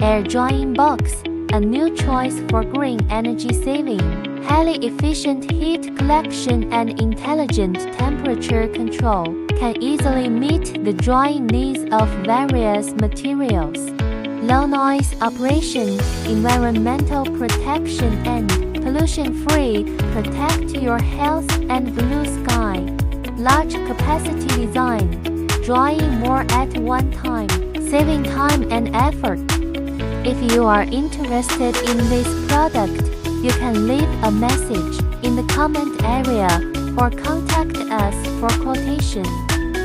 Air Drying Box, a new choice for green energy saving, highly efficient heat collection and intelligent temperature control, can easily meet the drying needs of various materials. Low noise operation, environmental protection and pollution-free, protect your health and blue sky. Large capacity design, drying more at one time, saving time and effort. If you are interested in this product, you can leave a message in the comment area or contact us for quotation.